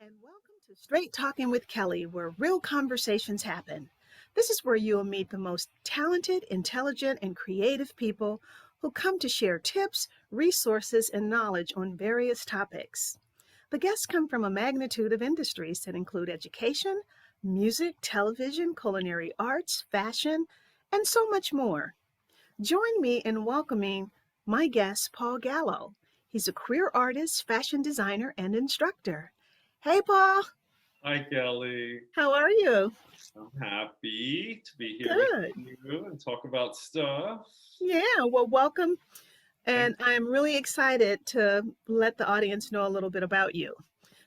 and welcome to Straight Talking with Kelly, where real conversations happen. This is where you'll meet the most talented, intelligent, and creative people who come to share tips, resources, and knowledge on various topics. The guests come from a magnitude of industries that include education, music, television, culinary arts, fashion, and so much more. Join me in welcoming my guest, Paul Gallo. He's a career artist, fashion designer, and instructor. Hey, Paul. Hi, Kelly. How are you? I'm happy to be here with Good. you and talk about stuff. Yeah, well, welcome. Thank And I'm really excited to let the audience know a little bit about you.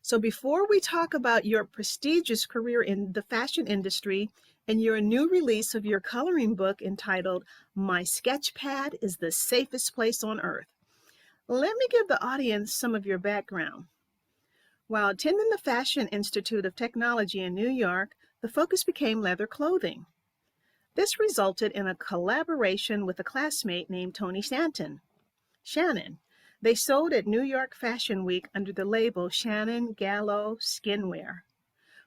So, before we talk about your prestigious career in the fashion industry and your new release of your coloring book entitled My Sketchpad is the Safest Place on Earth, let me give the audience some of your background. While attending the Fashion Institute of Technology in New York, the focus became leather clothing. This resulted in a collaboration with a classmate named Tony Shannon. They sold at New York Fashion Week under the label Shannon Gallo Skinwear.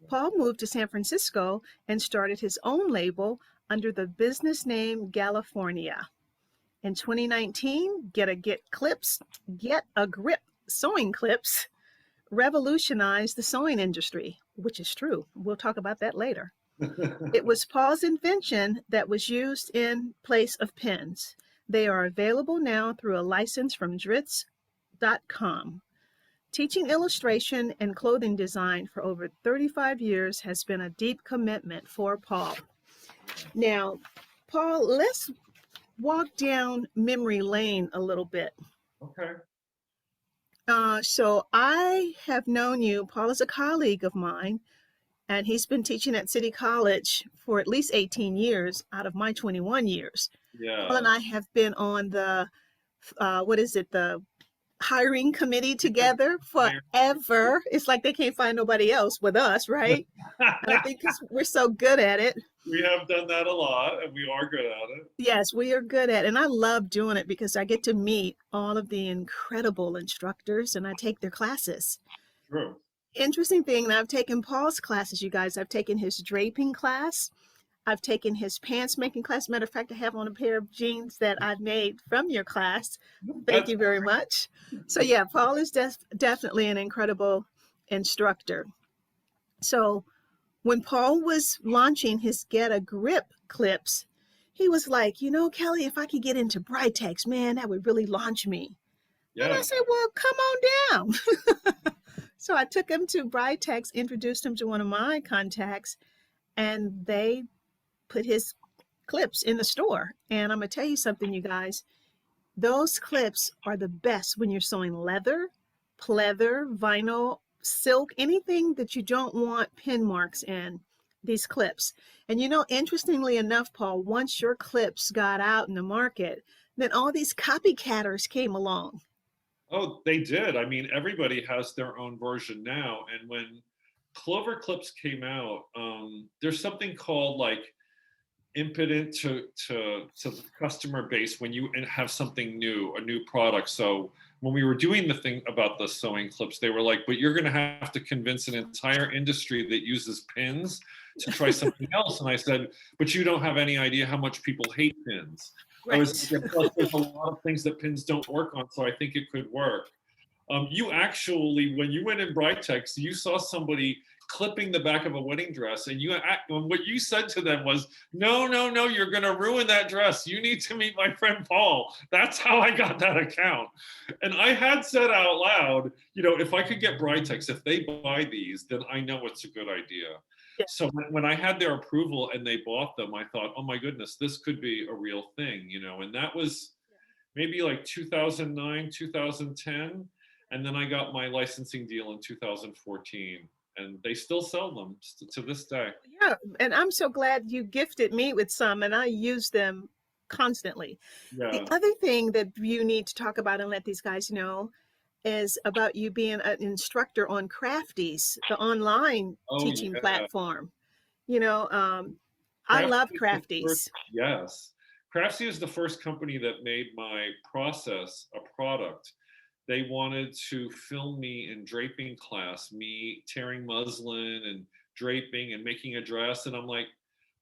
Paul moved to San Francisco and started his own label under the business name California. In 2019, Get a Grip sewing clips revolutionized the sewing industry, which is true. We'll talk about that later. you. It was Paul's invention that was used in place of pens. They are available now through a license from Dritz.com. Teaching illustration and clothing design for over 35 years has been a deep commitment for Paul. Now, Paul, let's walk down memory lane a little bit. Okay. So I have known you. Paul is a colleague of mine, and he's been teaching at City College for at least 18 years out of my 21 years. Paul Yeah. and I have been on the, the hiring committee together forever. It's like they can't find nobody else with us, right? And I think because we're so good at it. We have done that a lot, and we are good at it. Yes, we are good at it. And I love doing it because I get to meet all of the incredible instructors and I take their classes. True. Interesting thing, and I've taken Paul's classes, you guys. I've taken his draping class. I've taken his pants making class. Matter of fact, I have on a pair of jeans that I've made from your class. Thank That's you very much. So yeah, Paul is definitely an incredible instructor. So when Paul was launching his Get a Grip clips, he was like, Kelly, if I could get into Britex, man, that would really launch me. And I yeah. said, well, come on down. So I took him to Britex, introduced him to one of my contacts, and they put his clips in the store. And I'm going to tell you something, you guys. Those clips are the best when you're sewing leather, pleather, vinyl, silk, anything that you don't want pin marks in, these clips. And interestingly enough, Paul, once your clips got out in the market, then all these copycatters came along. Oh, they did. I mean, everybody has their own version now. And when Clover Clips came out, there's something called like impotent to the customer base when you have something new, a new product. So when we were doing the thing about the sewing clips, they were like, but you're going to have to convince an entire industry that uses pins to try something else. And I said, but you don't have any idea how much people hate pins. I was like, plus there's a lot of things that pins don't work on, so I think it could work. You actually, when you went in Britex, you saw somebody clipping the back of a wedding dress, and what you said to them was, no, no, no, you're going to ruin that dress. You need to meet my friend Paul. That's how I got that account. And I had said out loud, if I could get Britex, if they buy these, then I know it's a good idea. Yeah. So when I had their approval and they bought them, I thought, oh my goodness, this could be a real thing, and that was maybe like 2009, 2010. And then I got my licensing deal in 2014, and they still sell them to this day. Yeah, and I'm so glad you gifted me with some, and I use them constantly. The Yeah. other thing that you need to talk about and let these guys know is about you being an instructor on Crafties, the online Oh teaching yeah. platform. I love Crafties. Yes. Craftsy is the first company that made my process a product they wanted to film me in draping class, me tearing muslin and draping and making a dress. And I'm like,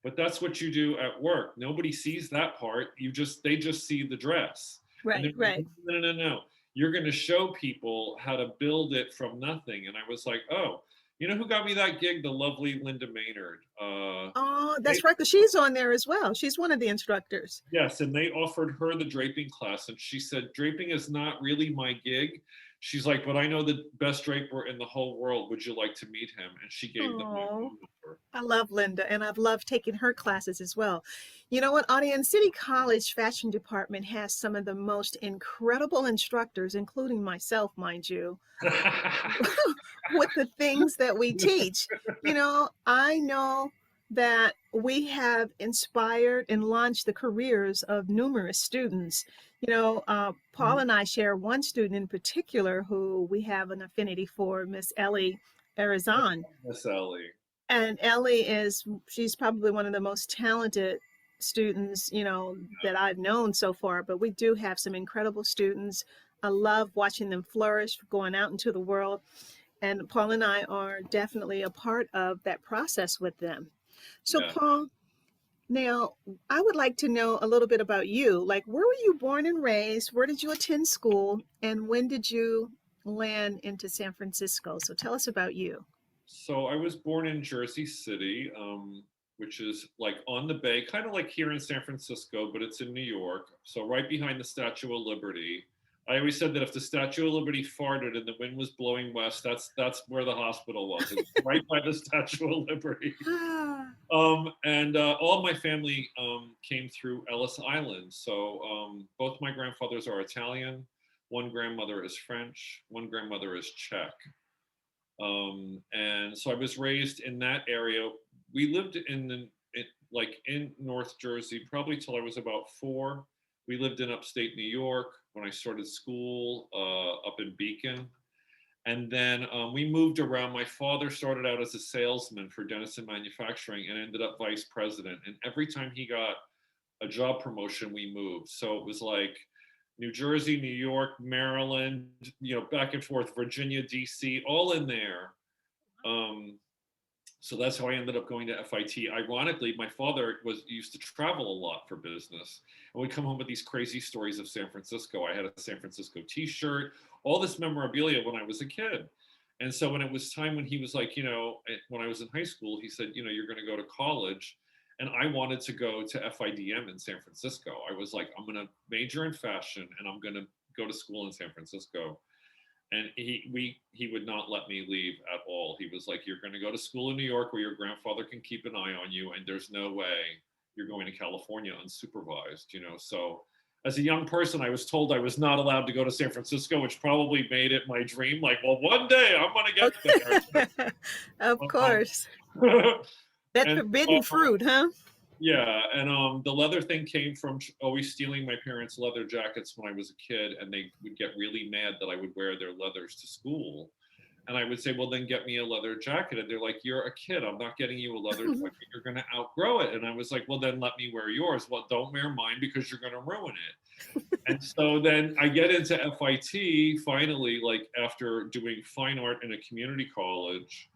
but that's what you do at work. Nobody sees that part. They just see the dress. And they're Right, like, right. no, no, no, no. You're going to show people how to build it from nothing. And I was like, oh, you know who got me that gig? The lovely Linda Maynard. Oh, They that's right, because she's on there as well. She's one of the instructors. Yes, and they offered her the draping class, and she said, "Draping is not really my gig." She's like, "But I know the best draper in the whole world. Would you like to meet him?" And she gave them my Oh, phone number. I love Linda, and I've loved taking her classes as well. You know what, Audience City College Fashion Department has some of the most incredible instructors, including myself, mind you, with the things that we teach. I know that we have inspired and launched the careers of numerous students. Paul and I share one student in particular who we have an affinity for, Miss Ellie Arizon. Miss Ellie. And she's probably one of the most talented students, that I've known so far. But we do have some incredible students. I love watching them flourish, going out into the world. And Paul and I are definitely a part of that process with them. So, Yeah. Paul, now I would like to know a little bit about you. Like, where were you born and raised? Where did you attend school? And when did you land into San Francisco? So, tell us about you. So I was born in Jersey City, which is like on the bay, kind of like here in San Francisco, but it's in New York. So right behind the Statue of Liberty. I always said that if the Statue of Liberty farted and the wind was blowing west, that's where the hospital was. It was right by the Statue of Liberty. Ah, And all my family came through Ellis Island. So both my grandfathers are Italian. One grandmother is French. One grandmother is Czech. And so I was raised in that area. We lived like in North Jersey, probably till I was about 4. We lived in upstate New York when I started school up in Beacon. And then we moved around. My father started out as a salesman for Dennison Manufacturing and ended up vice president. And every time he got a job promotion, we moved. So it was like New Jersey, New York, Maryland, back and forth, Virginia, DC, all in there. So that's how I ended up going to FIT. Ironically, my father used to travel a lot for business, and we'd come home with these crazy stories of San Francisco. I had a San Francisco T-shirt, all this memorabilia when I was a kid. And so when it was time, when he was like, when I was in high school, he said, you're going to go to college. And I wanted to go to FIDM in San Francisco. I was like, I'm going to major in fashion and I'm going to go to school in San Francisco. And he would not let me leave at all. He was like, you're going to go to school in New York where your grandfather can keep an eye on you, and there's no way you're going to California unsupervised. So as a young person, I was told I was not allowed to go to San Francisco, which probably made it my dream. Like, well, one day I'm going to get there. of course. That And forbidden fruit, huh? yeah, and the leather thing came from always stealing my parents' leather jackets when I was a kid, and they would get really mad that I would wear their leathers to school. And I would say, well, then get me a leather jacket. And they're like, you're a kid. I'm not getting you a leather jacket. You're going to outgrow it. And I was like, well, then let me wear yours. Well, don't wear mine because you're going to ruin it. And so then I get into FIT finally, like after doing fine art in a community college.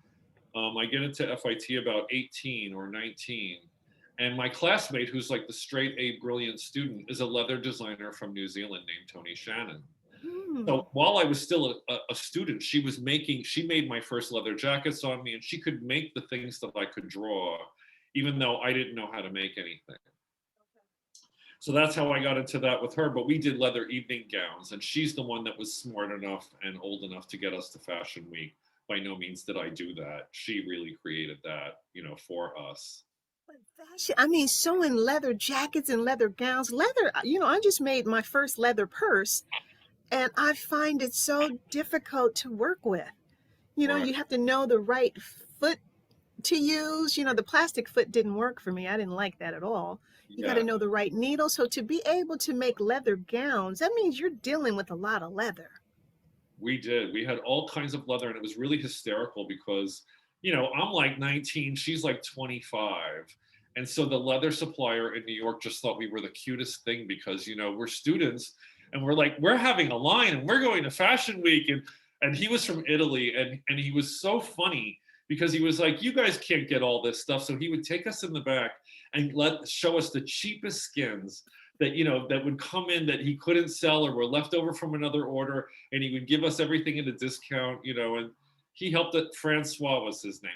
I get into FIT about 18 or 19. And my classmate, who's like the straight A brilliant student, is a leather designer from New Zealand named Tony Shannon. So while I was still a student, she made my first leather jackets on me, and she could make the things that I could draw, even though I didn't know how to make anything. So that's how I got into that with her. But we did leather evening gowns, and she's the one that was smart enough and old enough to get us to Fashion Week. By no means did I do that. She really created that, for us. Fashion, I mean, sewing leather jackets and leather gowns. Leather, I just made my first leather purse, and I find it so difficult to work with. Right. You have to know the right foot to use. The plastic foot didn't work for me. I didn't like that at all. You got to Yeah, know the right needle. So to be able to make leather gowns, that means you're dealing with a lot of leather. we did. We had all kinds of leather, and it was really hysterical because, I'm like 19, she's like 25. And so the leather supplier in New York just thought we were the cutest thing because, we're students. And we're like, we're having a line and we're going to Fashion Week. And he was from Italy, and he was so funny because he was like, you guys can't get all this stuff. So he would take us in the back and show us the cheapest skins that, you know, that would come in that he couldn't sell or were left over from another order. And he would give us everything at a discount, you know, and he helped it. Francois was his name.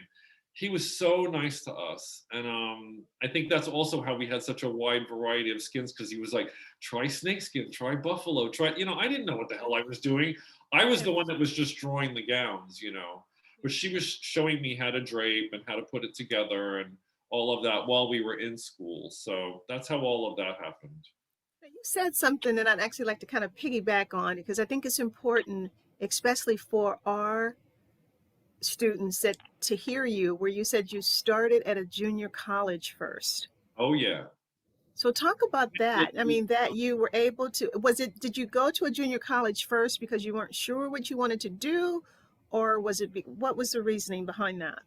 He was so nice to us. And I think that's also how we had such a wide variety of skins, because he was like, try snakeskin, try buffalo, try, you know, I didn't know what the hell I was doing. I was the one that was just drawing the gowns, you know, but she was showing me how to drape and how to put it together and all of that while we were in school. So that's how all of that happened. You said something that I'd actually like to kind of piggyback on, because I think it's important, especially for our students, that to hear you, where you said you started at a junior college first. Oh yeah. So talk about that. I mean, that you were able to, did you go to a junior college first because you weren't sure what you wanted to do? Or what was the reasoning behind that?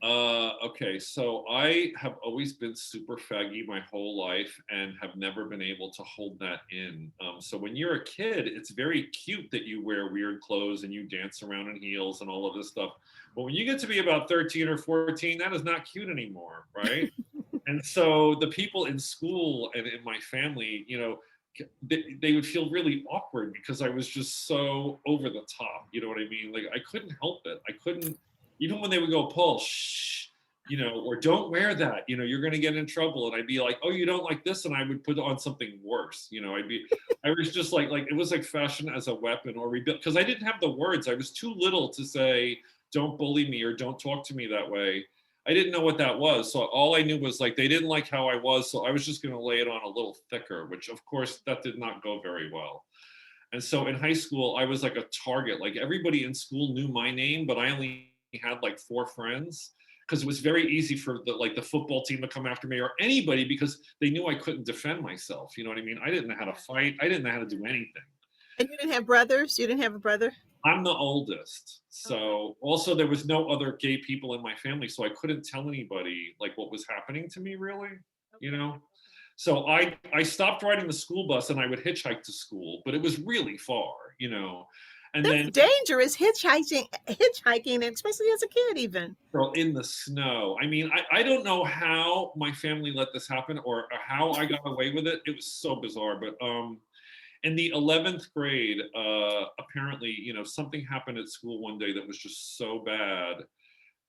Okay, so I have always been super faggy my whole life and have never been able to hold that in. So when you're a kid, it's very cute that you wear weird clothes and you dance around in heels and all of this stuff. But when you get to be about 13 or 14, that is not cute anymore, right? And so the people in school and in my family, you know, they would feel really awkward because I was just so over the top. You know what I mean? Like I couldn't help it. I couldn't, even when they would go, Paul, shh, you know, or don't wear that, you know, you're going to get in trouble. And I'd be like, oh, you don't like this? And I would put on something worse. You know, I was just like, it was like fashion as a weapon or rebuild, because I didn't have the words. I was too little to say, don't bully me or don't talk to me that way. I didn't know what that was. So all I knew was like, they didn't like how I was. So I was just going to lay it on a little thicker, which of course that did not go very well. And so in high school, I was like a target. Like everybody in school knew my name, but I only had like 4 friends, because it was very easy for the football team to come after me or anybody, because they knew I couldn't defend myself. You know what I mean? I didn't know how to fight. I didn't know how to do anything. And you didn't have brothers? You didn't have a brother? I'm the oldest. So also there was no other gay people in my family. So I couldn't tell anybody like what was happening to me really, you know? So I stopped riding the school bus and I would hitchhike to school, but it was really far, you know? And That's then dangerous, hitchhiking, especially as a kid even. so in the snow. I mean, I don't know how my family let this happen or how I got away with it. It was so bizarre, but in the 11th grade, apparently, you know, something happened at school one day that was just so bad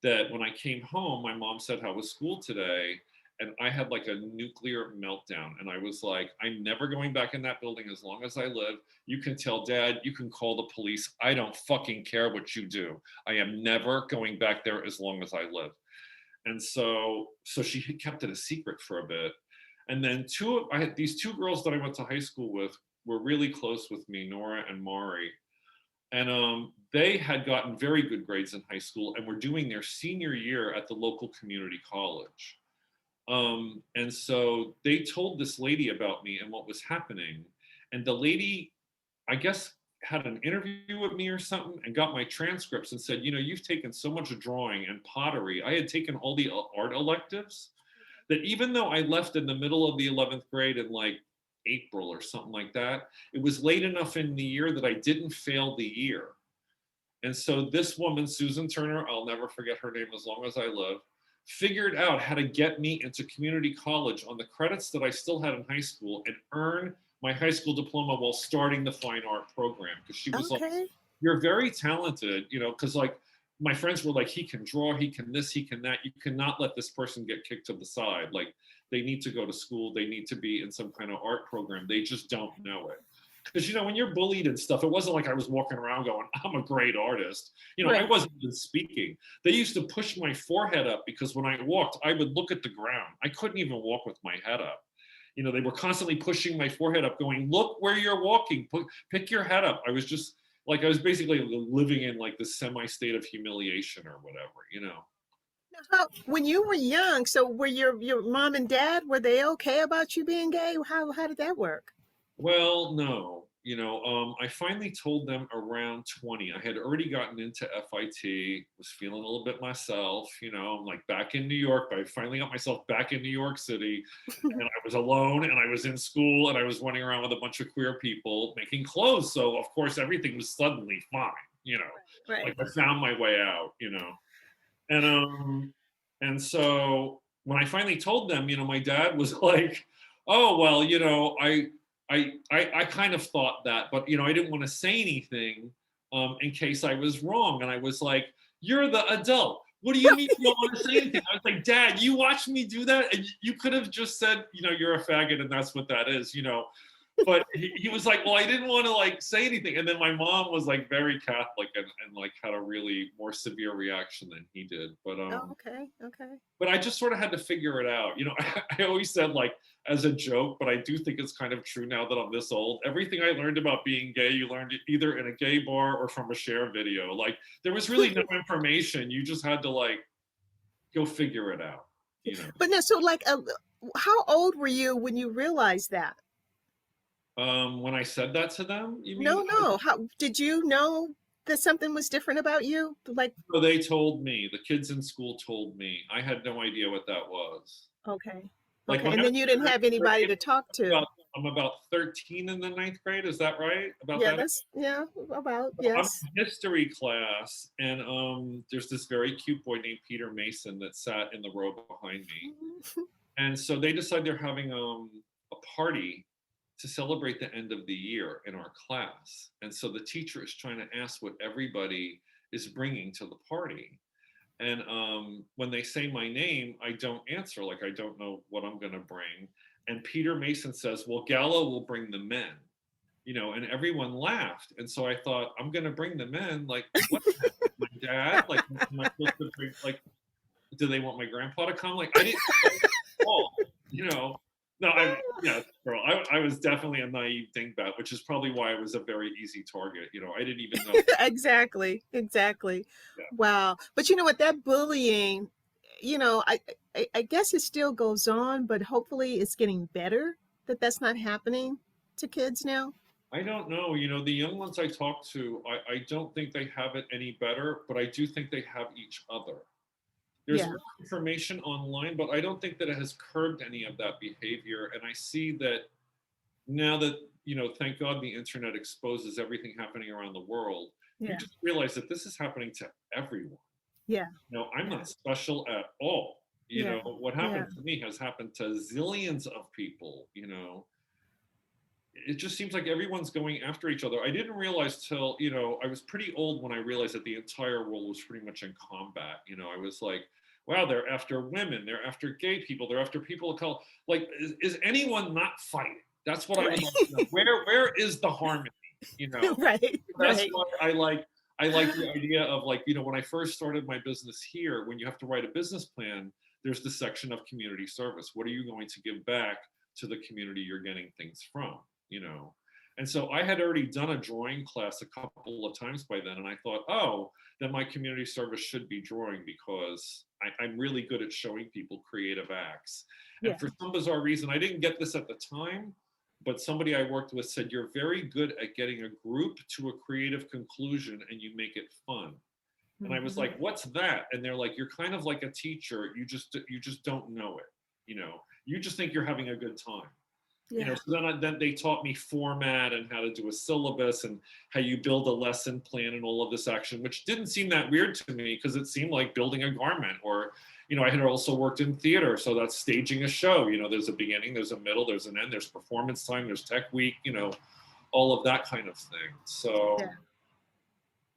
that when I came home, my mom said, how was school today? And I had like a nuclear meltdown. And I was like, I'm never going back in that building as long as I live. You can tell Dad, you can call the police. I don't fucking care what you do. I am never going back there as long as I live. And so she had kept it a secret for a bit. And then I had these 2 girls that I went to high school with were really close with me, Nora and Mari. And they had gotten very good grades in high school and were doing their senior year at the local community college. And so they told this lady about me and what was happening. And the lady, I guess, had an interview with me or something and got my transcripts and said, you know, you've taken so much drawing and pottery. I had taken all the art electives that even though I left in the middle of the 11th grade in like April or something like that, it was late enough in the year that I didn't fail the year. And so this woman, Susan Turner, I'll never forget her name as long as I live, figured out how to get me into community college on the credits that I still had in high school and earn my high school diploma while starting the fine art program. Because she was like, you're very talented, you know, because like my friends were like, he can draw, he can this, he can that. You cannot let this person get kicked to the side. Like they need to go to school. They need to be in some kind of art program. They just don't know it. Because, you know, when you're bullied and stuff, it wasn't like I was walking around going, I'm a great artist. You know, I wasn't even speaking. They used to push my forehead up because when I walked, I would look at the ground. I couldn't even walk with my head up. You know, they were constantly pushing my forehead up going, look where you're walking, pick your head up. I was just like, I was basically living in like this semi-state of humiliation or whatever, you know. When you were young, so were your mom and dad, were they okay about you being gay? How did that work? Well, no, I finally told them around 20. I had already gotten into FIT, was feeling a little bit myself, I'm like back in New York, but I finally got myself back in New York City, and I was alone, and I was in school, and I was running around with a bunch of queer people making clothes. So of course everything was suddenly fine, Right. like I found my way out, and so when I finally told them, my dad was like, "Oh well, I kind of thought that, but I didn't want to say anything in case I was wrong." And I was like, "You're the adult. What do you mean you don't want to say anything?" I was like, "Dad, you watched me do that, and you could have just said, you're a faggot, and that's what that is, But he was like, "Well, I didn't want to like say anything." And then my mom was like very Catholic and like had a really more severe reaction than he did. Oh, okay. Okay. But I just sort of had to figure it out. I always said like as a joke, but I do think it's kind of true now that I'm this old. Everything I learned about being gay, you learned it either in a gay bar or from a share video. Like there was really no information. You just had to like go figure it out. But no, so like, how old were you when you realized that? When I said that to them, you mean? No, no. How did you know that something was different about you? Like, So they told me. The kids in school told me. I had no idea what that was. okay, Like okay, when and I then you didn't was have anybody to talk to. I'm about 13 in the ninth grade. Is that right? About Yeah, that? that's yeah, about I'm yes. in history class, and there's this very cute boy named Peter Mason that sat in the row behind me. And so they decide they're having a party to celebrate the end of the year in our class. And so the teacher is trying to ask what everybody is bringing to the party. And when they say my name, I don't answer, like I don't know what I'm going to bring. And Peter Mason says, "Well, Gallo will bring the men." And everyone laughed. And so I thought, I'm going to bring the men. Like, what? My dad? Like, am I supposed to bring, like, do they want my grandpa to come? Like, I didn't know, No, yeah, girl, I was definitely a naive dingbat, which is probably why I was a very easy target. I didn't even know. Exactly, exactly. Yeah. Wow. But you know what, that bullying, I guess it still goes on, but hopefully it's getting better that that's not happening to kids now. I don't know. The young ones I talk to, I don't think they have it any better, but I do think they have each other. There's Yeah. more information online, but I don't think that it has curbed any of that behavior. And I see that now that, thank God the internet exposes everything happening around the world, you Yeah. just realize that this is happening to everyone. Yeah. I'm Yeah. not special at all. Yeah. What Yeah. happened to me has happened to zillions of people. It just seems like everyone's going after each other. I didn't realize till, I was pretty old when I realized that the entire world was pretty much in combat. I was like, wow, they're after women, they're after gay people, they're after people of color. Like, is anyone not fighting? That's what I would Right. like to know. Where is the harmony? Right. That's Right. why I like the idea of like, when I first started my business here, when you have to write a business plan, there's the section of community service. What are you going to give back to the community you're getting things from? And so I had already done a drawing class a couple of times by then, and I thought, oh, then my community service should be drawing because I'm really good at showing people creative acts. Yeah. And for some bizarre reason, I didn't get this at the time, but somebody I worked with said, "You're very good at getting a group to a creative conclusion and you make it fun." And I was Mhm. like, "What's that?" And they're like, "You're kind of like a teacher. You just don't know it. You just think you're having a good time." Yeah. So then they taught me format and how to do a syllabus and how you build a lesson plan and all of this action, which didn't seem that weird to me because it seemed like building a garment. Or, I had also worked in theater, so that's staging a show. There's a beginning, there's a middle, there's an end, there's performance time, there's tech week, all of that kind of thing. So Yeah.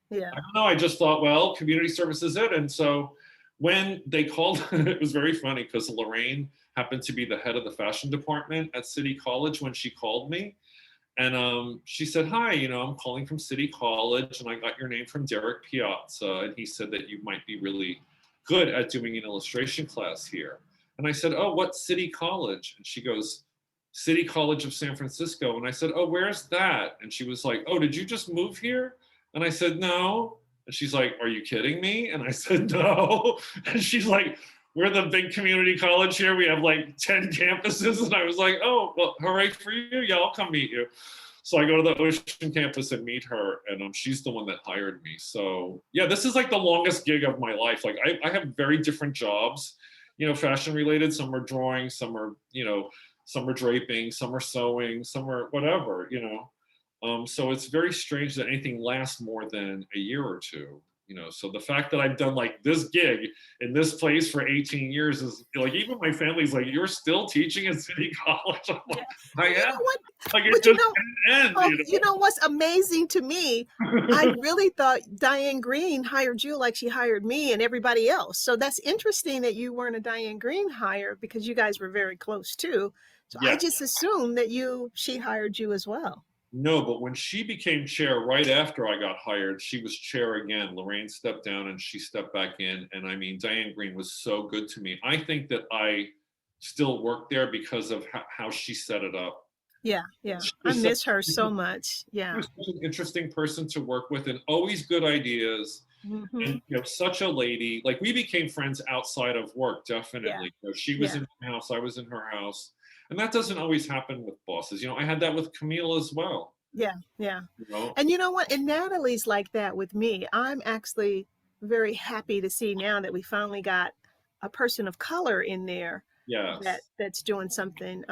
Yeah. I don't know. I just thought, well, community service is it. And so when they called, it was very funny because Lorraine happened to be the head of the fashion department at City College when she called me. And she said, "Hi, I'm calling from City College and I got your name from Derek Piazza. And he said that you might be really good at doing an illustration class here." And I said, "Oh, what City College?" And she goes, "City College of San Francisco." And I said, "Oh, where's that?" And she was like, "Oh, did you just move here?" And I said, "No." And she's like, "Are you kidding me?" And I said, "No." And she's like, "We're the big community college here. We have like 10 campuses." And I was like, "Oh, well, hooray for you. Yeah, I'll come meet you." So I go to the Ocean campus and meet her, and she's the one that hired me. So yeah, this is like the longest gig of my life. Like I have very different jobs, fashion related. Some are drawing, some are, some are draping, some are sewing, some are whatever. So it's very strange that anything lasts more than a year or two. So the fact that I've done like this gig in this place for 18 years is like, even my family's like, you're still teaching at City College? I'm like, I You am. know what? Like it But just didn't end, oh, you know what's amazing to me? I really thought Diane Green hired you like she hired me and everybody else. So that's interesting that you weren't a Diane Green hire, because you guys were very close too. So I Yeah. just assumed that she hired you as well. No, but when she became chair right after I got hired, she was chair again. Lorraine stepped down and she stepped back in. And I mean, Diane Green was so good to me. I think that I still work there because of how she set it up. Yeah, yeah. She I was such, miss her so much. she Yeah. was such an interesting person to work with, and always good ideas. Hmm. And such a lady. Like we became friends outside of work, Yeah, definitely. She was yeah, in my house, I was in her house. And that doesn't always happen with bosses. I had that with Camille as well. yeah, yeah. You know? And you know what? And Natalie's like that with me. I'm actually very happy to see now that we finally got a person of color in there Yes. that's doing something.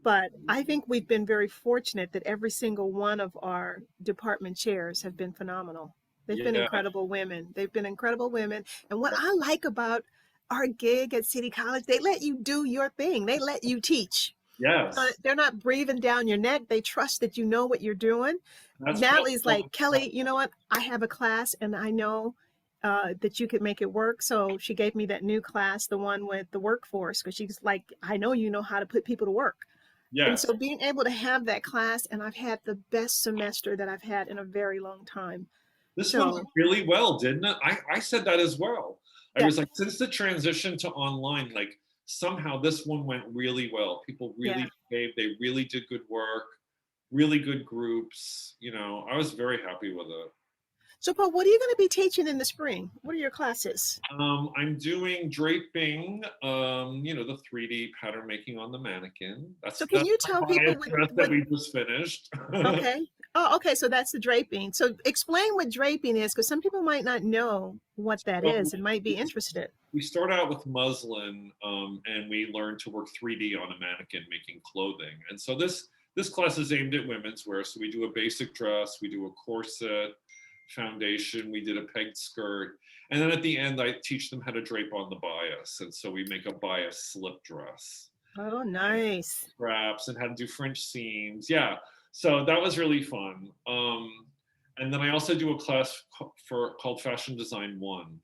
But I think we've been very fortunate that every single one of our department chairs have been phenomenal. They've been Yeah. incredible women. They've been incredible women. And what I like about our gig at City College, they let you do your thing. They let you teach. Yes. They're not breathing down your neck. They trust that you know what you're doing. That's probably Natalie's like, Kelly, you know what? I have a class and I know that you could make it work. So she gave me that new class, the one with the workforce, because she's like, I know you know how to put people to work. And yes. so being able to have that class, and I've had the best semester that I've had in a very long time. This one So went really well, didn't it? I said that as well. I yeah, was like, since the transition to online, like somehow this one went really well. People yeah. really behaved. They really did good work, really good groups. I was very happy with it. So Paul, what are you going to be teaching in the spring? What are your classes? I'm doing draping, the 3D pattern making on the mannequin. So That's can that's you the tell people bias dress that what we just finished. okay. Oh, okay. So that's the draping. So explain what draping is, because some people might not know what that So is and might be interested. we start out with muslin, and we learn to work 3D on a mannequin making clothing. And so this class is aimed at women's wear. So we do a basic dress, we do a corset, foundation, we did a pegged skirt, and then at the end I teach them how to drape on the bias. And so we make a bias slip dress, Oh, nice. straps, and how to do French seams. Yeah, so that was really fun. And then I also do a class called Fashion Design 1.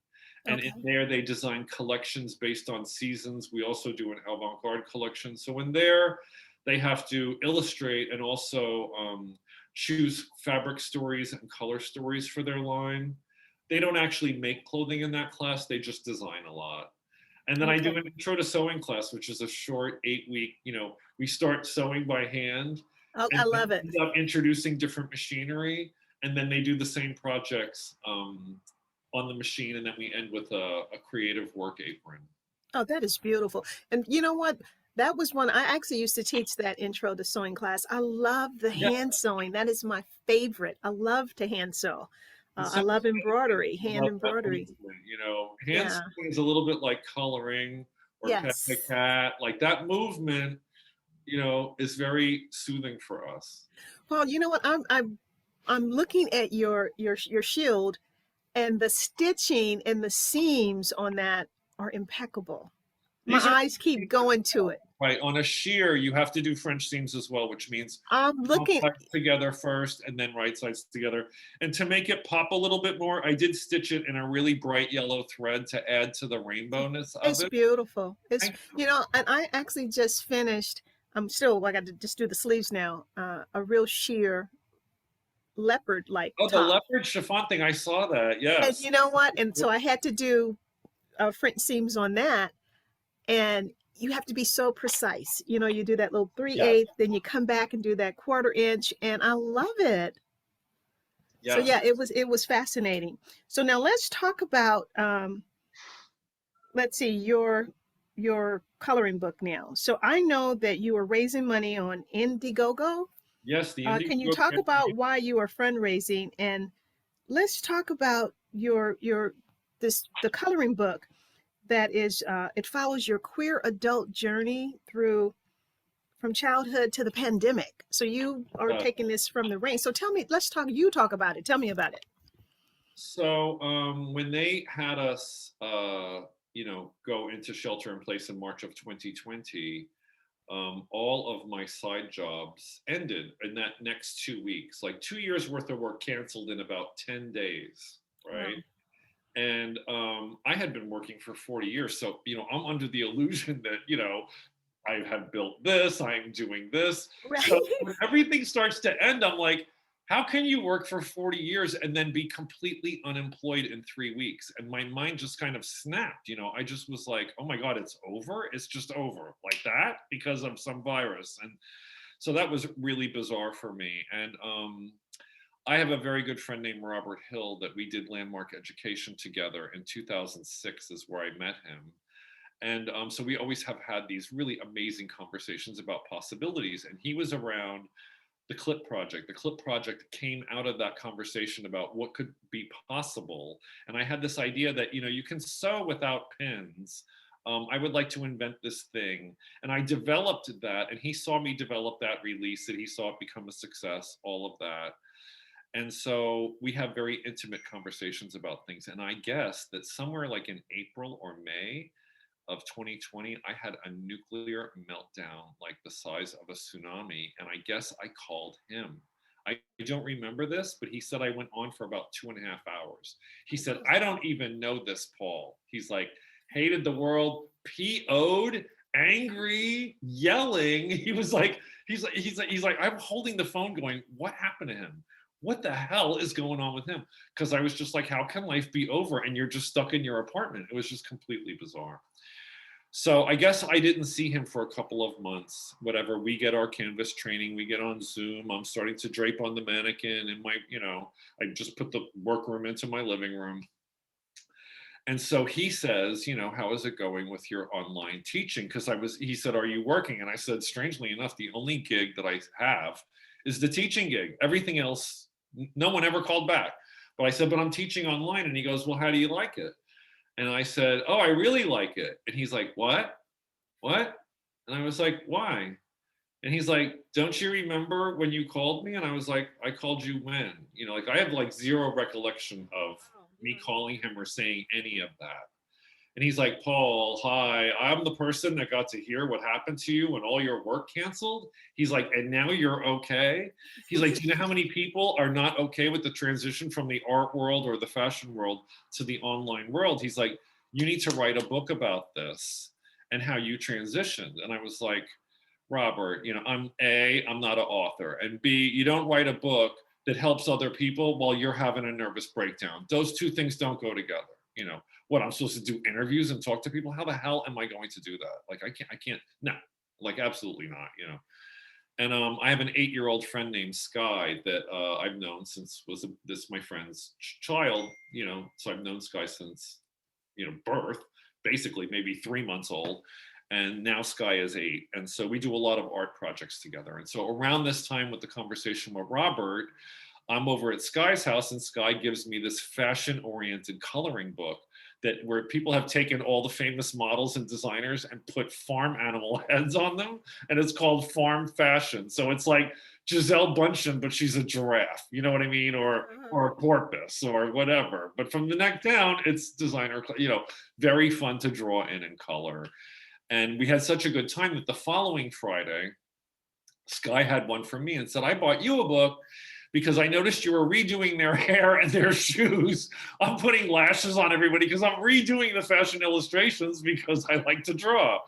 And in Okay. there, they design collections based on seasons. We also do an avant-garde collection. So in there, they have to illustrate and also choose fabric stories and color stories for their line. They don't actually make clothing in that class. They just design a lot. And then I do Okay. an intro to sewing class, which is a short 8-week, we start sewing by hand Oh, I and then love it. end up introducing different machinery. And then they do the same projects on the machine. And then we end with a creative work apron. Oh, that is beautiful. And you know what? That was one I actually used to teach, that intro to sewing class. I love the Yeah. hand sewing. That is my favorite. I love to hand sew. And I some love embroidery, hand love that embroidery. movement. Hand Yeah. sewing is a little bit like coloring or pet the Yes. cat. Like that movement, is very soothing for us. Well, you know what? I'm looking at your shield, and the stitching and the seams on that are impeccable. My These are eyes keep going to it. right on a sheer. You have to do French seams as well, which means I'm wrong looking. sides together first and then right sides together. And to make it pop a little bit more, I did stitch it in a really bright yellow thread to add to the rainbowness of It's it. beautiful. It's, Thank you know, and I actually just finished. I'm still, I got to just do the sleeves now. A real sheer leopard like Oh, the top. leopard chiffon thing. I saw that. And Yes. you know what? And so I had to do French seams on that. And you have to be so precise. You know, you do that little Yes. 3/8, then you come back and do that 1/4 inch, and I love it. So Yes. yeah, it was fascinating. So now let's talk about let's see, your coloring book now. So I know that you are raising money on Indiegogo. Yes, the Can you IndieGoGo talk campaign. about why you are fundraising, and let's talk about your this the coloring book that is it follows your queer adult journey through from childhood to the pandemic. So you are Uh, taking this from the rain. So tell me, let's talk. You talk about it. Tell me about it. so when they had us, go into shelter in place in March of 2020, all of my side jobs ended in that next 2 weeks. Like 2 years worth of work canceled in about 10 days, right? Wow. And I had been working for 40 years. So, I'm under the illusion that, I have built this, I'm doing this. Right. So when everything starts to end, I'm like, how can you work for 40 years and then be completely unemployed in 3 weeks? And my mind just kind of snapped. I just was like, oh my God, it's over. It's just over like that because of some virus. And so that was really bizarre for me. And I have a very good friend named Robert Hill that we did landmark education together in 2006 is where I met him. And so we always have had these really amazing conversations about possibilities. And he was around the Clip Project. The Clip Project came out of that conversation about what could be possible. And I had this idea that, you can sew without pins. I would like to invent this thing. And I developed that. And he saw me develop that, release it. He saw it become a success, all of that. And so we have very intimate conversations about things. And I guess that somewhere like in April or May, of 2020, I had a nuclear meltdown like the size of a tsunami. And I guess I called him. I don't remember this, but he said I went on for about 2.5 hours. He said, I don't even know this, Paul. He's like, hated the world, PO'd, angry, yelling. He was like, he's like, I'm holding the phone going, what happened to him? What the hell is going on with him? Because I was just like, how can life be over and you're just stuck in your apartment? It was just completely bizarre. So I guess I didn't see him for a couple of months. Whatever, we get our canvas training, we get on Zoom. I'm starting to drape on the mannequin in my, I just put the workroom into my living room. And so he says, how is it going with your online teaching? Because he said, are you working? And I said, strangely enough, the only gig that I have is the teaching gig. Everything else, no one ever called back. But I said, but I'm teaching online. And he goes, well, how do you like it? And I said, oh, I really like it. And he's like, what? What? And I was like, why? And he's like, don't you remember when you called me? And I was like, I called you when? Like I have like zero recollection of Oh, me yeah. calling him or saying any of that. And he's like, Paul, hi, I'm the person that got to hear what happened to you when all your work canceled. He's like, and now you're okay. He's like, do you know how many people are not okay with the transition from the art world or the fashion world to the online world? He's like, you need to write a book about this and how you transitioned. And I was like, Robert, I'm not an author. And B, you don't write a book that helps other people while you're having a nervous breakdown. Those two things don't go together. What, I'm supposed to do interviews and talk to people? How the hell am I going to do that? Like I can't, no, like absolutely not. And I have an 8-year-old friend named Sky that I've known since this my friend's child, so I've known Sky since birth, basically maybe 3 months old. And now Sky is 8. And so we do a lot of art projects together. And so around this time with the conversation with Robert, I'm over at Sky's house and Sky gives me this fashion oriented coloring book that where people have taken all the famous models and designers and put farm animal heads on them. And it's called Farm Fashion. So it's like Giselle Bundchen, but she's a giraffe, you know what I mean? Or a porpoise or whatever. But from the neck down, it's designer, very fun to draw in color. And we had such a good time that the following Friday, Sky had one for me and said, I bought you a book because I noticed you were redoing their hair and their shoes. I'm putting lashes on everybody because I'm redoing the fashion illustrations because I like to draw.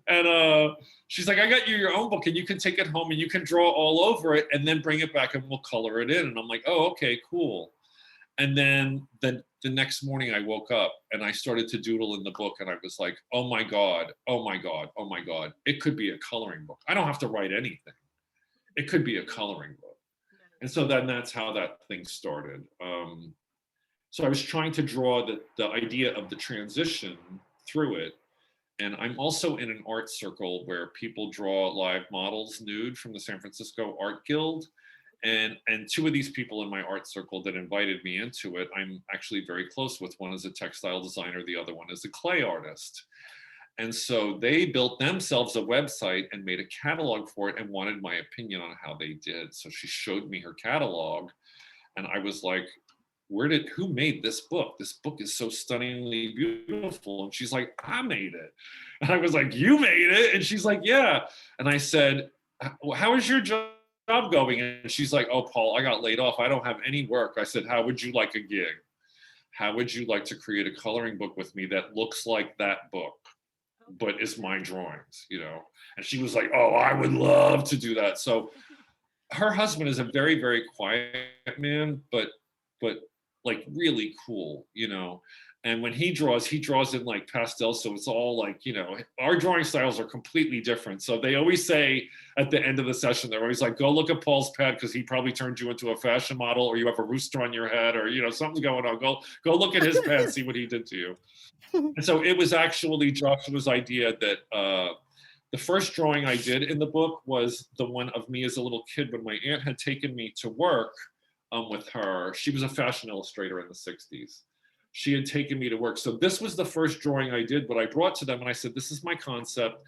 And she's like, I got you your own book and you can take it home and you can draw all over it and then bring it back and we'll color it in. And I'm like, oh, okay, cool. And then the next morning I woke up and I started to doodle in the book and I was like, oh my God, oh my God, oh my God. It could be a coloring book. I don't have to write anything. It could be a coloring book. And so then that's how that thing started. So I was trying to draw the idea of the transition through it. And I'm also in an art circle where people draw live models nude from the San Francisco Art Guild. And two of these people in my art circle that invited me into it, I'm actually very close with. One is a textile designer, the other one is a clay artist. And so they built themselves a website and made a catalog for it and wanted my opinion on how they did. So she showed me her catalog and I was like, who made this book? This book is so stunningly beautiful. And she's like, I made it. And I was like, you made it? And she's like, yeah. And I said, how is your job going? And she's like, oh, Paul, I got laid off. I don't have any work. I said, how would you like a gig? How would you like to create a coloring book with me that looks like that book, but is my drawings, you know? And she was like, oh, I would love to do that. So her husband is a very, very quiet man, but like really cool, you know? And when he draws in like pastel. So it's all like, you know, our drawing styles are completely different. So they always say at the end of the session, they're always like, go look at Paul's pad because he probably turned you into a fashion model, or you have a rooster on your head, or, you know, something's going on. Go look at his pad and see what he did to you. And so it was actually Joshua's idea that the first drawing I did in the book was the one of me as a little kid when my aunt had taken me to work with her. She was a fashion illustrator in the 60s. She had taken me to work. So this was the first drawing I did, but I brought to them and I said, this is my concept.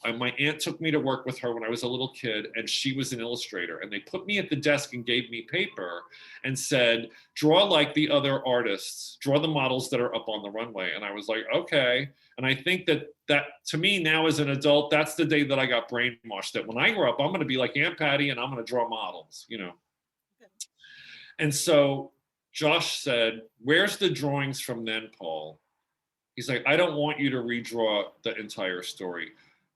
My aunt took me to work with her when I was a little kid, and she was an illustrator. And they put me at the desk and gave me paper and said, draw like the other artists, draw the models that are up on the runway. And I was like, okay. And I think that to me now as an adult, that's the day that I got brainwashed that when I grow up, I'm going to be like Aunt Patty and I'm going to draw models, you know? And so Josh said, where's the drawings from then, Paul? He's like, I don't want you to redraw the entire story.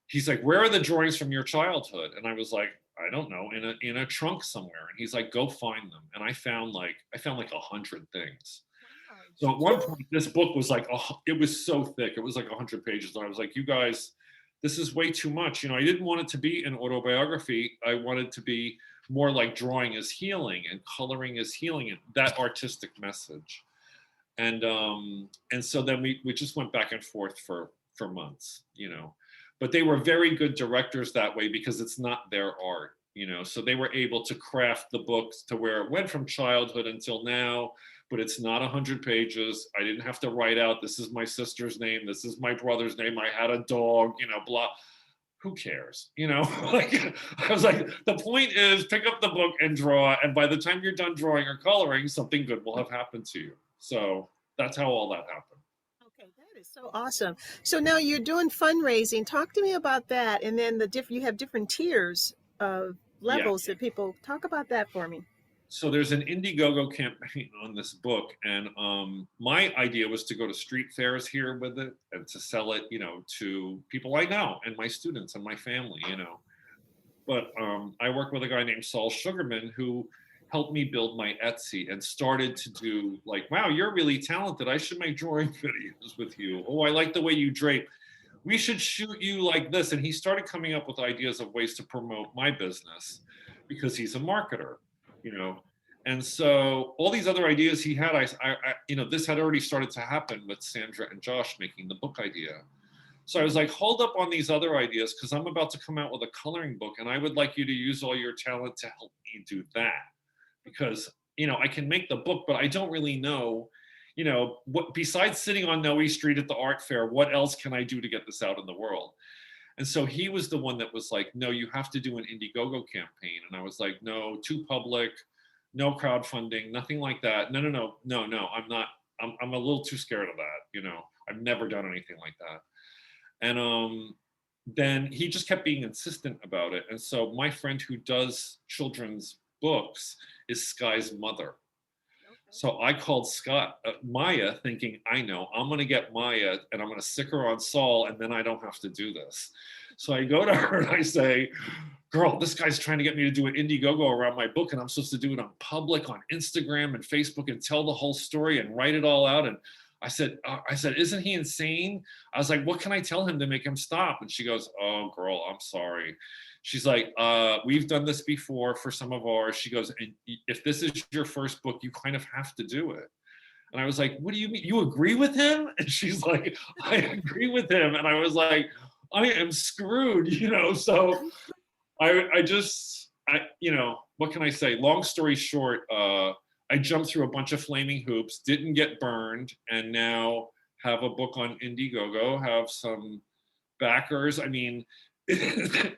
He's like, where are the drawings from your childhood? And I was like, I don't know, in a trunk somewhere. And he's like, go find them. And I found like 100 things. So at one point, this book was like, it was so thick. It was like 100 pages. And I was like, you guys, this is way too much. You know, I didn't want it to be an autobiography. I wanted to be more like drawing is healing and coloring is healing, and that artistic message. And so then we just went back and forth for months, you know. But they were very good directors that way because it's not their art, you know. So they were able to craft the books to where it went from childhood until now, but it's not 100 pages. I didn't have to write out, this is my sister's name, this is my brother's name, I had a dog, you know, blah. Who cares, you know? Like, I was like, the point is pick up the book and draw, and by the time you're done drawing or coloring, something good will have happened to you. So that's how all that happened. Okay, that is so awesome. So now you're doing fundraising. Talk to me about that, and then you have different tiers of Yeah. levels that people talk about that for me. So there's an IndieGoGo campaign on this book, and my idea was to go to street fairs here with it and to sell it, you know, to people I know and my students and my family, you know. But I work with a guy named Saul Sugarman who helped me build my Etsy and started to do like, wow, you're really talented. I should make drawing videos with you. Oh, I like the way you drape. We should shoot you like this. And he started coming up with ideas of ways to promote my business because he's a marketer, you know. And so all these other ideas he had, you know, this had already started to happen with Sandra and Josh making the book idea. So I was like, hold up on these other ideas because I'm about to come out with a coloring book and I would like you to use all your talent to help me do that. Because, you know, I can make the book, but I don't really know, you know, what besides sitting on Noe Street at the art fair, what else can I do to get this out in the world? And so he was the one that was like, no, you have to do an IndieGoGo campaign. And I was like, no, too public, no crowdfunding, nothing like that. No, I'm not, I'm a little too scared of that. You know, I've never done anything like that. And then he just kept being insistent about it. And so my friend who does children's books is Sky's mother. So I called Maya thinking, I know, I'm going to get Maya and I'm going to stick her on Saul and then I don't have to do this. So I go to her and I say, girl, this guy's trying to get me to do an IndieGoGo around my book and I'm supposed to do it on public, on Instagram and Facebook and tell the whole story and write it all out. And I said, isn't he insane? I was like, what can I tell him to make him stop? And she goes, oh, girl, I'm sorry. She's like, we've done this before for some of ours. She goes, and if this is your first book, you kind of have to do it. And I was like, what do you mean? You agree with him? And she's like, I agree with him. And I was like, I am screwed, So what can I say? Long story short, I jumped through a bunch of flaming hoops, didn't get burned, and now have a book on IndieGoGo, have some backers. I mean, the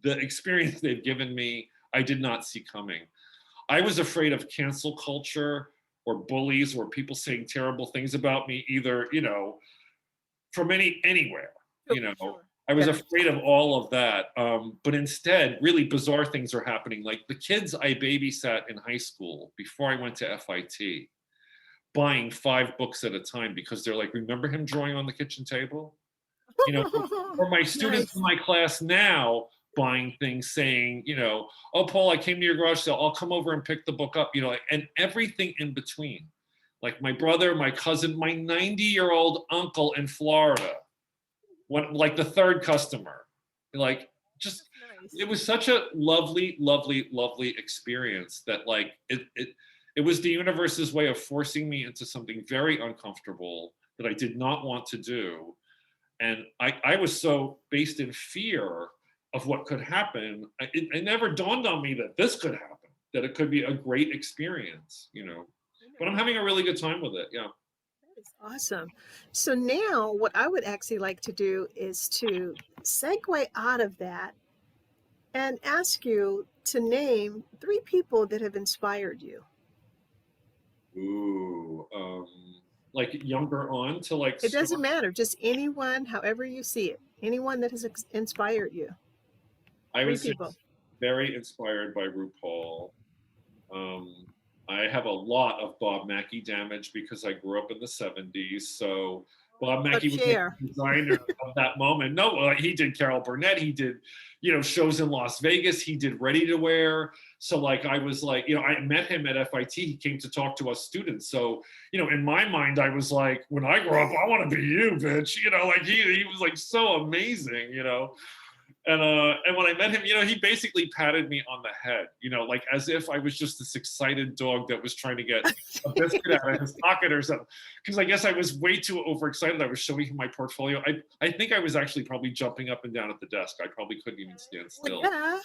experience they've given me, I did not see coming. I was afraid of cancel culture or bullies or people saying terrible things about me, either, from anywhere, Sure. I was Yeah. afraid of all of that. But instead, really bizarre things are happening. Like the kids I babysat in high school before I went to FIT, buying 5 books at a time because they're like, remember him drawing on the kitchen table? Or my students Nice. in my class now buying things saying, oh, Paul, I came to your garage sale. I'll come over and pick the book up, and everything in between. Like my brother, my cousin, my 90-year-old uncle in Florida, like the third customer, like just Nice. it was such a lovely, lovely, lovely experience that like it was the universe's way of forcing me into something very uncomfortable that I did not want to do. And I was so based in fear of what could happen. It never dawned on me that this could happen, that it could be a great experience, But I'm having a really good time with it. Yeah. That's awesome. So now what I would actually like to do is to segue out of that and ask you to name 3 people that have inspired you. Ooh. Like younger on to like It doesn't start. matter, just anyone, however you see it, anyone that has inspired you. I 3 was people. very inspired by RuPaul. I have a lot of Bob Mackie damage because I grew up in the 70s. So Bob Let's Mackie was the share. designer of that moment. No, he did Carol Burnett. He did, shows in Las Vegas. He did Ready to Wear. So like, I was like, I met him at FIT. He came to talk to us students. So, in my mind, I was like, when I grow up, I want to be you, bitch. Like he was like so amazing, And when I met him, he basically patted me on the head, like as if I was just this excited dog that was trying to get a biscuit out of his pocket or something. Because I guess I was way too overexcited. I was showing him my portfolio. I think I was actually probably jumping up and down at the desk. I probably couldn't even stand still. Yeah,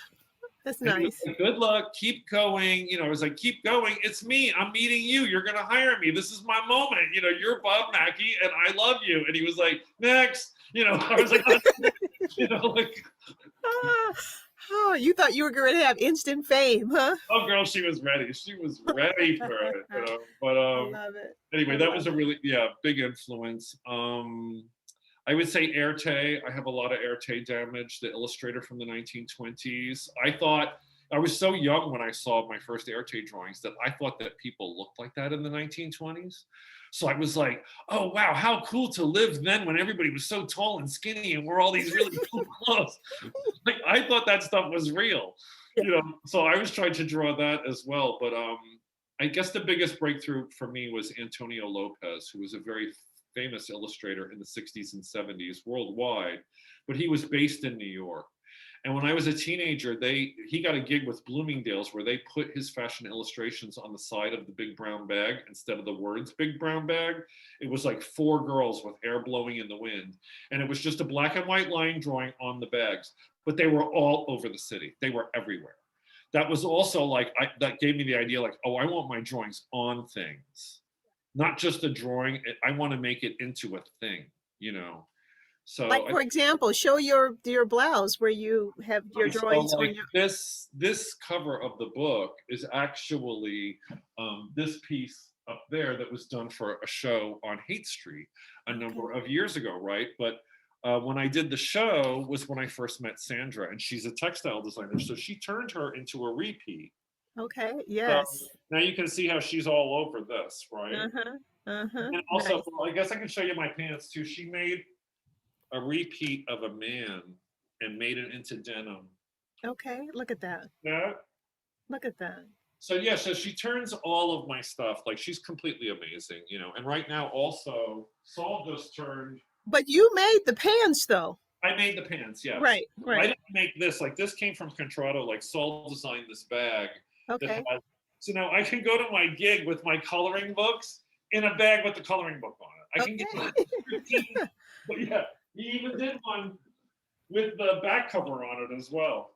that's And he was nice. like, good luck, keep going. I was like, keep going. It's me. I'm meeting you. You're going to hire me. This is my moment. You're Bob Mackie and I love you. And he was like, next. I was like, like. Oh, you thought you were going to have instant fame, huh? Oh, girl, she was ready. She was ready for it. But I love it. anyway, that was a really big influence. I would say Erte. I have a lot of Erte damage, the illustrator from the 1920s. I was so young when I saw my first Erte drawings that I thought that people looked like that in the 1920s. So I was like, oh, wow, how cool to live then when everybody was so tall and skinny and wore all these really cool clothes. Like, I thought that stuff was real, So I was trying to draw that as well. But I guess the biggest breakthrough for me was Antonio Lopez, who was a very famous illustrator in the 60s and 70s worldwide, but he was based in New York. And when I was a teenager, he got a gig with Bloomingdale's where they put his fashion illustrations on the side of the big brown bag instead of the words big brown bag. It was like 4 girls with hair blowing in the wind. And it was just a black and white line drawing on the bags, but they were all over the city. They were everywhere. That was also like, that gave me the idea like, oh, I want my drawings on things, not just a drawing. I want to make it into a thing, So Like, for example, show your blouse where you have your drawings so like on your... this cover of the book is actually this piece up there that was done for a show on Haight Street a number of years ago, right? But when I did the show was when I first met Sandra, and she's a textile designer, so she turned her into a repeat. Okay, So yes. now you can see how she's all over this, right? And also, Nice. well, I guess I can show you my pants too. She made a repeat of a man and made it into denim. Okay, look at that. Yeah. Look at that. So yeah, so she turns all of my stuff, like she's completely amazing, And right now also, Saul just turned. But you made the pants though. I made the pants, yes. Right. I didn't make this. Like this came from Contrato. Like Saul designed this bag. Okay. So now I can go to my gig with my coloring books in a bag with the coloring book on it. I can get Okay. 15, but yeah, he even did one with the back cover on it as well.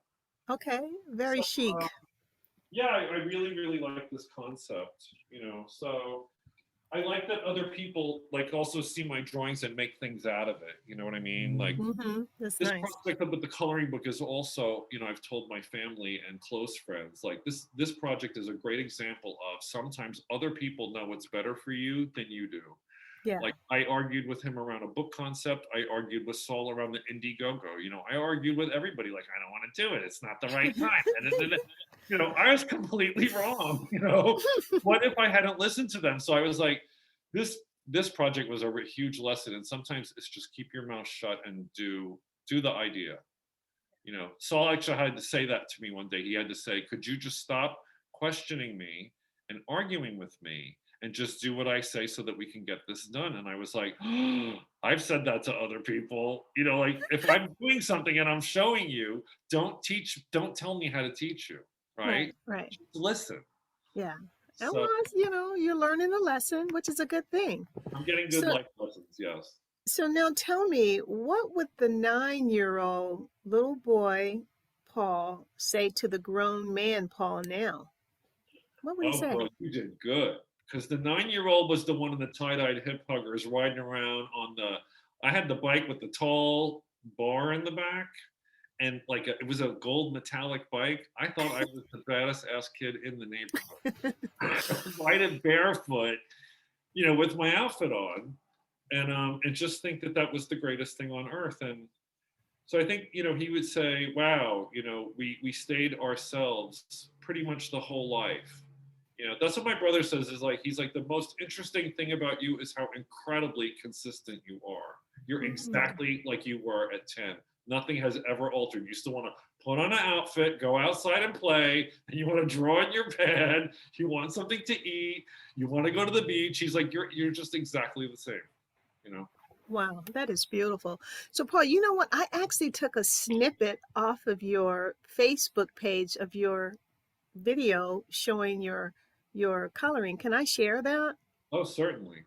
Okay, very So, chic. yeah, I really, really like this concept, so I like that other people like also see my drawings and make things out of it. You know what I mean? Like That's this nice. project with the coloring book is also, I've told my family and close friends, like this project is a great example of sometimes other people know what's better for you than you do. Yeah. Like I argued with him around a book concept. I argued with Saul around the IndieGoGo. I argued with everybody. Like I don't want to do it. It's not the right time. I was completely wrong. What if I hadn't listened to them? So I was like, this project was a huge lesson. And sometimes it's just keep your mouth shut and do the idea. Saul actually had to say that to me one day. He had to say, "Could you just stop questioning me and arguing with me?" And just do what I say so that we can get this done. And I was like, oh, I've said that to other people. Like if I'm doing something and I'm showing you, don't tell me how to teach you, right? Right. Just listen. Yeah. And So you're learning a lesson, which is a good thing. I'm getting good life lessons, yes. So now tell me, what would the 9-year-old little boy Paul say to the grown man Paul now? What would he say? Bro, you did good. Because the 9-year-old was the one in the tie-dyed hip huggers riding around on I had the bike with the tall bar in the back, and like it was a gold metallic bike. I thought I was the baddest ass kid in the neighborhood. Riding barefoot, with my outfit on, and just think that was the greatest thing on earth. And so I think, he would say, wow, we stayed ourselves pretty much the whole life. That's what my brother says is like, he's like, the most interesting thing about you is how incredibly consistent you are. You're exactly like you were at 10. Nothing has ever altered. You still want to put on an outfit, go outside and play, and you want to draw in your bed. You want something to eat. You want to go to the beach. He's like, you're just exactly the same, Wow, that is beautiful. So Paul, you know what? I actually took a snippet off of your Facebook page of your video showing your coloring. Can I share that? Oh, certainly.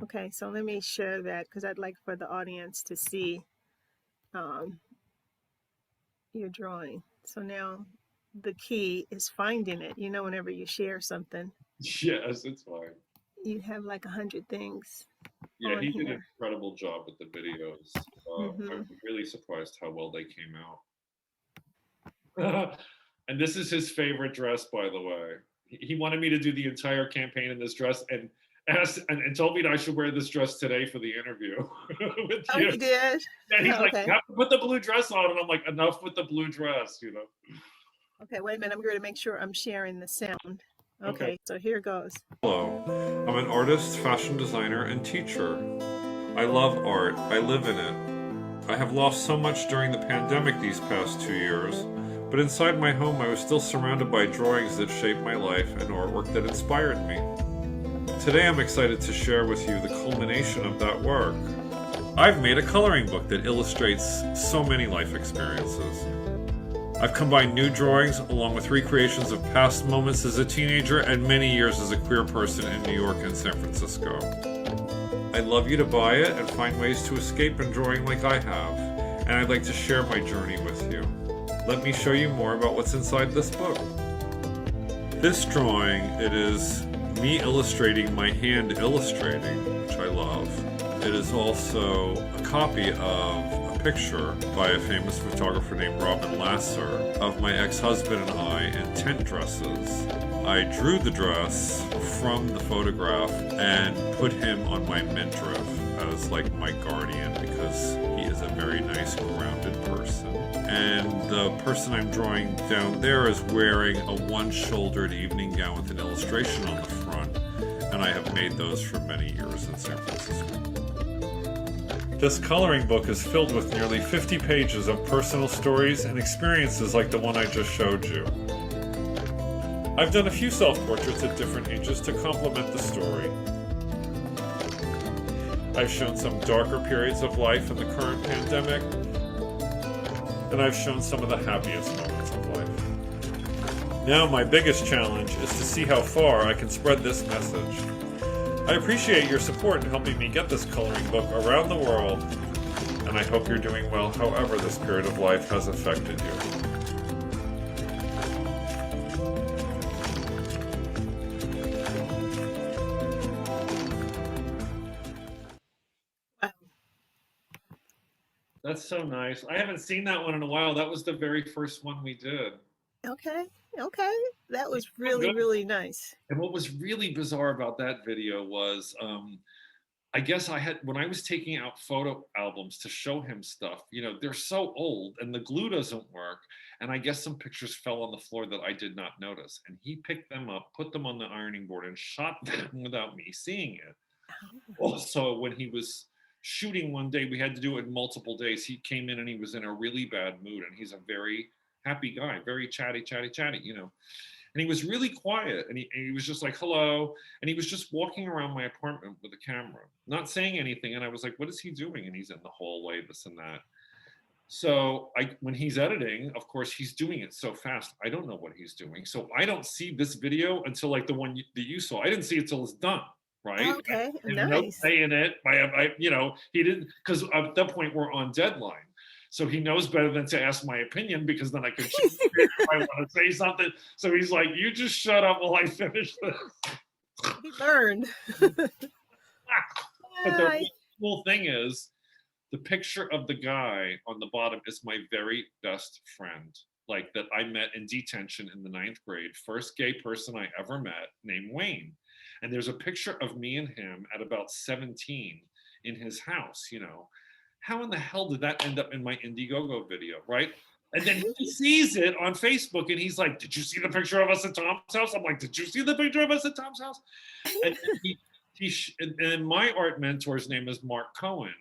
Okay, so let me share that because I'd like for the audience to see your drawing. So now the key is finding it. Whenever you share something, Yes, it's fine. you have like 100 things. Yeah, he did here. an incredible job with the videos. I'm really surprised how well they came out. And this is his favorite dress, by the way. He wanted me to do the entire campaign in this dress and asked and told me that I should wear this dress today for the interview. With Oh, you. he did? And he's like, Okay. you have to put the blue dress on. And I'm like, enough with the blue dress, Okay, wait a minute. I'm going to make sure I'm sharing the sound. Okay, so here goes. Hello, I'm an artist, fashion designer, and teacher. I love art. I live in it. I have lost so much during the pandemic these past 2 years, but inside my home I was still surrounded by drawings that shaped my life and artwork that inspired me. Today I'm excited to share with you the culmination of that work. I've made a coloring book that illustrates so many life experiences. I've combined new drawings along with recreations of past moments as a teenager and many years as a queer person in New York and San Francisco. I'd love you to buy it and find ways to escape in drawing like I have, and I'd like to share my journey with you. Let me show you more about what's inside this book. This drawing, it is me illustrating my hand illustrating, which I love. It is also a copy of a picture by a famous photographer named Robin Lasser of my ex-husband and I in tent dresses. I drew the dress from the photograph and put him on my midriff as like my guardian because he is a very nice, grounded person. And the person I'm drawing down there is wearing a one-shouldered evening gown with an illustration on the front, and I have made those for many years in San Francisco. This coloring book is filled with nearly 50 pages of personal stories and experiences like the one I just showed you. I've done a few self-portraits at different ages to complement the story. I've shown some darker periods of life in the current pandemic, and I've shown some of the happiest moments of life. Now my biggest challenge is to see how far I can spread this message. I appreciate your support in helping me get this coloring book around the world, and I hope you're doing well however this period of life has affected you. That's so nice. I haven't seen that one in a while. That was the very first one we did. Okay. Okay. That was Oh, really, good. really nice. And what was really bizarre about that video was, I guess when I was taking out photo albums to show him stuff, they're so old and the glue doesn't work. And I guess some pictures fell on the floor that I did not notice. And he picked them up, put them on the ironing board, and shot them without me seeing it. Also, when he was shooting one day, we had to do it in multiple days. He came in and he was in a really bad mood. And he's a very happy guy, very chatty. And he was really quiet, and he was just like, hello. And he was just walking around my apartment with a camera, not saying anything. And I was like, what is he doing? And he's in the hallway, this and that. So when he's editing, of course, he's doing it so fast. I don't know what he's doing. So I don't see this video until like the one that you saw. I didn't see it till it's done. Right. Okay. And Nice. no saying it. He didn't, because at that point we're on deadline. So he knows better than to ask my opinion, because then I could choose if I want to say something. So he's like, you just shut up while I finish this. He learned. But the really cool thing is, the picture of the guy on the bottom is my very best friend, like that I met in detention in the 9th grade, first gay person I ever met, named Wayne. And there's a picture of me and him at about 17 in his house, How in the hell did that end up in my IndieGoGo video, right? And then he sees it on Facebook and he's like, did you see the picture of us at Tom's house? I'm like, did you see the picture of us at Tom's house? And and my art mentor's name is Mark Cohen.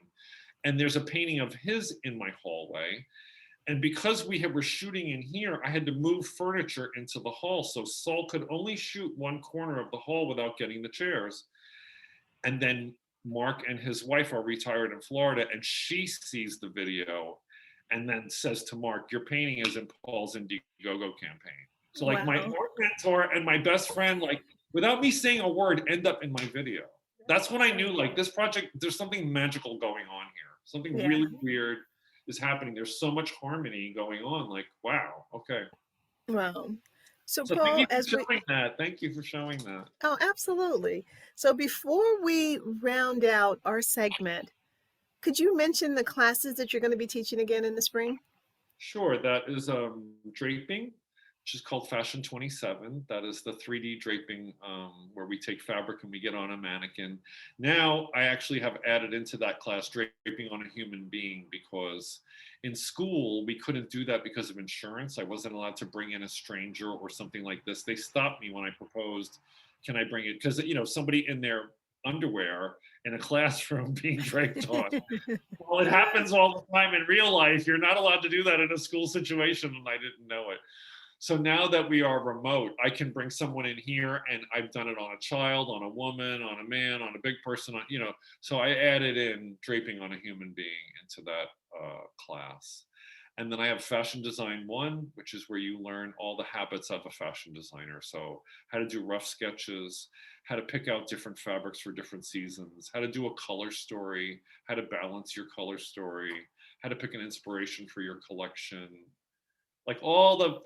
And there's a painting of his in my hallway. And because we were shooting in here, I had to move furniture into the hall. So Saul could only shoot one corner of the hall without getting the chairs. And then Mark and his wife are retired in Florida, and she sees the video and then says to Mark, your painting is in Paul's IndieGoGo campaign. So like my art mentor and my best friend, like without me saying a word, end up in my video. That's when I knew like this project, there's something magical going on here. Something really weird is happening. There's so much harmony going on. Like, wow, okay. Wow. So So Paul, thank you for showing that. Oh, absolutely. So before we round out our segment, could you mention the classes that you're going to be teaching again in the spring? Sure. That is draping, which is called Fashion 27. That is the 3D draping where we take fabric and we get on a mannequin. Now I actually have added into that class draping on a human being, because in school we couldn't do that because of insurance. I wasn't allowed to bring in a stranger or something like this. They stopped me when I proposed, can I bring it? Because somebody in their underwear in a classroom being draped on. Well, it happens all the time in real life. You're not allowed to do that in a school situation, and I didn't know it. So now that we are remote, I can bring someone in here, and I've done it on a child, on a woman, on a man, on a big person, so I added in draping on a human being into that class. And then I have Fashion Design 1, which is where you learn all the habits of a fashion designer. So how to do rough sketches, how to pick out different fabrics for different seasons, how to do a color story, how to balance your color story, how to pick an inspiration for your collection, like all the,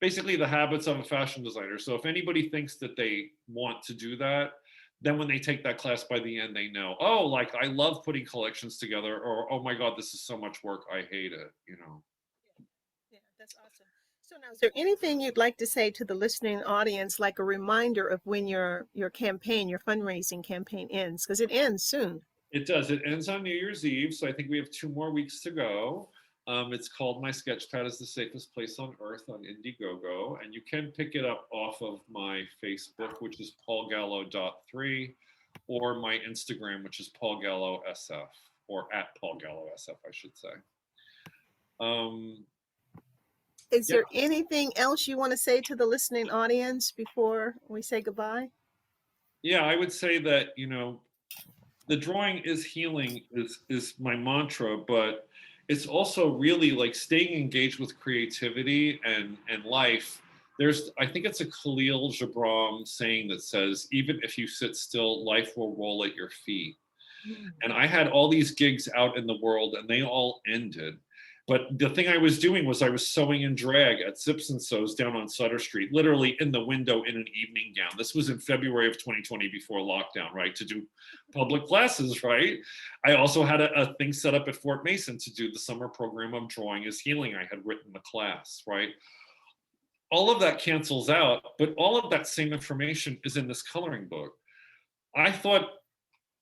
basically the habits of a fashion designer. So if anybody thinks that they want to do that, then when they take that class, by the end, they know, oh, like I love putting collections together, or, oh my God, this is so much work, I hate it, Yeah, that's awesome. So now, is there anything you'd like to say to the listening audience, like a reminder of when your campaign, your fundraising campaign ends? Because it ends soon. It does. It ends on New Year's Eve. So I think we have 2 more weeks to go. It's called My Sketchpad is the Safest Place on Earth on IndieGoGo. And you can pick it up off of my Facebook, which is paulgallo.3, or my Instagram, which is paulgallosf, or at paulgallosf, I should say. Is there anything else you want to say to the listening audience before we say goodbye? Yeah, I would say that, the drawing is healing is my mantra, but it's also really like staying engaged with creativity and life I think it's a Khalil Gibran saying that says, even if you sit still, life will roll at your feet. And I had all these gigs out in the world and they all ended. But the thing I was doing was I was sewing in drag at Zips and Sews down on Sutter Street, literally in the window in an evening gown. This was in February of 2020 before lockdown, right? To do public classes, right? I also had a thing set up at Fort Mason to do the summer program of Drawing is Healing. I had written the class, right? All of that cancels out, but all of that same information is in this coloring book. I thought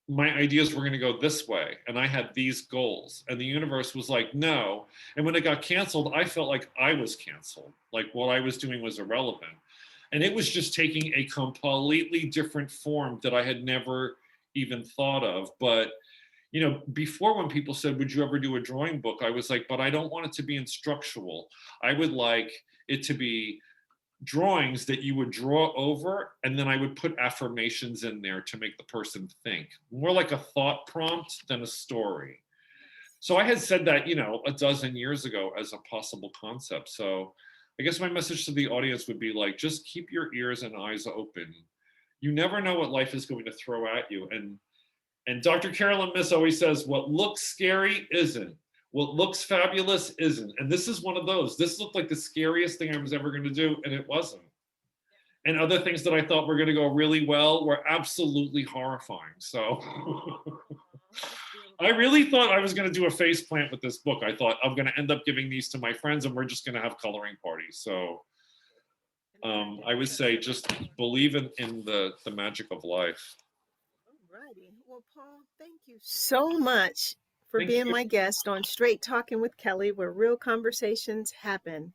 my ideas were going to go this way and I had these goals, and the universe was like, no. And when it got canceled, I felt like I was canceled, like what I was doing was irrelevant, and it was just taking a completely different form that I had never even thought of. But you know, before, when people said, would you ever do a drawing book, I was like, but I don't want it to be instructional. I would like it to be drawings that you would draw over, and then I would put affirmations in there to make the person think, more like a thought prompt than a story. So I had said that, you know, a dozen years ago as a possible concept. So I guess my message to the audience would be like, just keep your ears and eyes open. You never know what life is going to throw at you. And Dr. Carolyn Miss always says, what looks scary isn't. What looks fabulous isn't. And this is one of those. This looked like the scariest thing I was ever going to do, and it wasn't. And other things that I thought were going to go really well were absolutely horrifying. So I really thought I was going to do a face plant with this book. I thought I'm going to end up giving these to my friends and we're just going to have coloring parties. So I would say just believe in the magic of life. Alrighty. Well, Paul, thank you so much for Thank being you. my guest on Straight Talking with Kelly, where real conversations happen.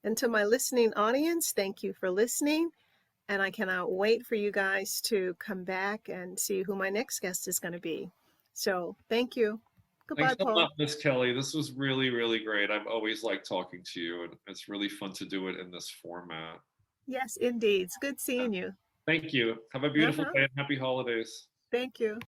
And to my listening audience, thank you for listening. And I cannot wait for you guys to come back and see who my next guest is going to be. So thank you. Goodbye, Thanks a Paul. lot, Miss Kelly. This was really, really great. I've always liked talking to you, and it's really fun to do it in this format. Yes, indeed. It's good seeing you. Thank you. Have a beautiful Uh-huh. day and happy holidays. Thank you.